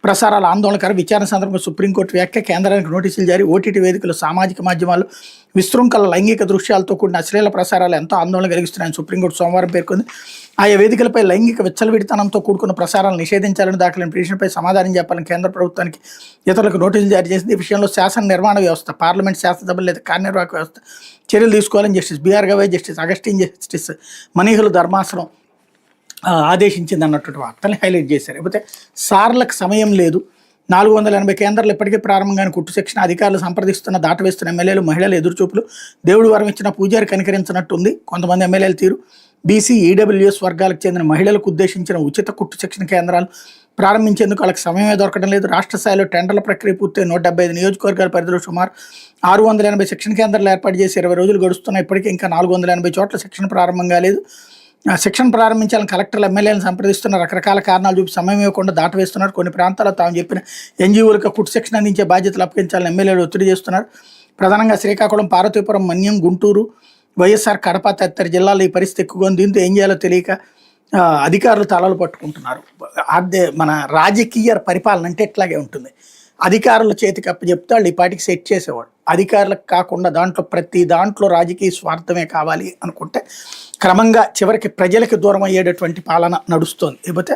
ప్రసారాల ఆందోళనకర విచారణ సందర్భంగా సుప్రీంకోర్టు వ్యాఖ్య, కేంద్రానికి నోటీసులు జారీ, ఓటీటీ వేదికలు, సామాజిక మాధ్యమాలు విశృంఖల లైంగిక దృశ్యాలతో కూడిన అశ్లీల ప్రసారాలు ఎంతో ఆందోళన కలిగిస్తున్నాయని సుప్రీంకోర్టు సోమవారం పేర్కొంది. ఆయా వేదికలపై లైంగిక విచ్చలవిడితనంతో కూడుకున్న ప్రసారాలను నిషేధించాలని దాఖలైన పిటిషన్పై సమాధానం చెప్పాలని కేంద్ర ప్రభుత్వానికి ఇతరులకు నోటీసులు జారీ చేసింది. ఈ విషయంలో శాసన నిర్మాణ వ్యవస్థ, పార్లమెంట్, శాసనసభ లేదా కార్యనిర్వాహక వ్యవస్థ చర్యలు తీసుకోవాలని justice B R, justice Augustine, justice మనీహుల ధర్మాసనం ఆదేశించింది అన్నటువంటి వార్తల్ని హైలైట్ చేశారు. లేకపోతే సార్లకు సమయం లేదు, 480 కేంద్రాలు ఇప్పటికే ప్రారంభంగానే కుట్టు శిక్షణ, అధికారులు సంప్రదిస్తున్న దాటవేస్తున్న ఎమ్మెల్యేలు, మహిళల ఎదురుచూపులు, దేవుడు వరం ఇచ్చిన పూజారి కనికరించినట్టుంది కొంతమంది ఎమ్మెల్యేల తీరు. బీసీ, ఈడబ్ల్యూఎస్ వర్గాలకు చెందిన మహిళలకు ఉద్దేశించిన ఉచిత కుట్టు శిక్షణ కేంద్రాలు ప్రారంభించేందుకు వాళ్ళకి సమయమే దొరకడం లేదు. రాష్ట్ర స్థాయిలో టెండర్ల ప్రక్రియ పూర్తి 175 నియోజకవర్గాల పరిధిలో సుమారు 680 శిక్షణ కేంద్రాలు ఏర్పాటు చేసి 20 రోజులు గడుస్తున్నా ఇప్పటికే ఇంకా 480 చోట్ల శిక్షణ ప్రారంభం కాలేదు. శిక్షణ ప్రారంభించాలని కలెక్టర్లు ఎమ్మెల్యేలను సంప్రదిస్తున్న రకరకాల కారణాలు చూపి సమయం ఇవ్వకుండా దాటవేస్తున్నారు. కొన్ని ప్రాంతాల్లో తాము చెప్పిన ఎన్జీఓలకు కుట్టు శిక్షణ అందించే బాధ్యతలు అప్పగించాలని ఎమ్మెల్యేలు ఒత్తిడి చేస్తున్నారు. ప్రధానంగా శ్రీకాకుళం, పార్వతీపురం, మన్యం, గుంటూరు, వైఎస్ఆర్, కడప తదితర జిల్లాల్లో ఈ పరిస్థితి ఎక్కువగా ఉంది. దీంతో ఏం చేయాలో తెలియక అధికారులు తలలు పట్టుకుంటున్నారు. అదే మన రాజకీయ పరిపాలన అంటే ఎట్లాగే ఉంటుంది. అధికారుల చేతికి అప్పచెప్తే వాళ్ళు ఈ పాటికి సెట్ చేసేవాడు. అధికారులకు కాకుండా ప్రతి దాంట్లో రాజకీయ స్వార్థమే కావాలి అనుకుంటే క్రమంగా చివరికి ప్రజలకు దూరం అయ్యేటటువంటి పాలన నడుస్తోంది. లేకపోతే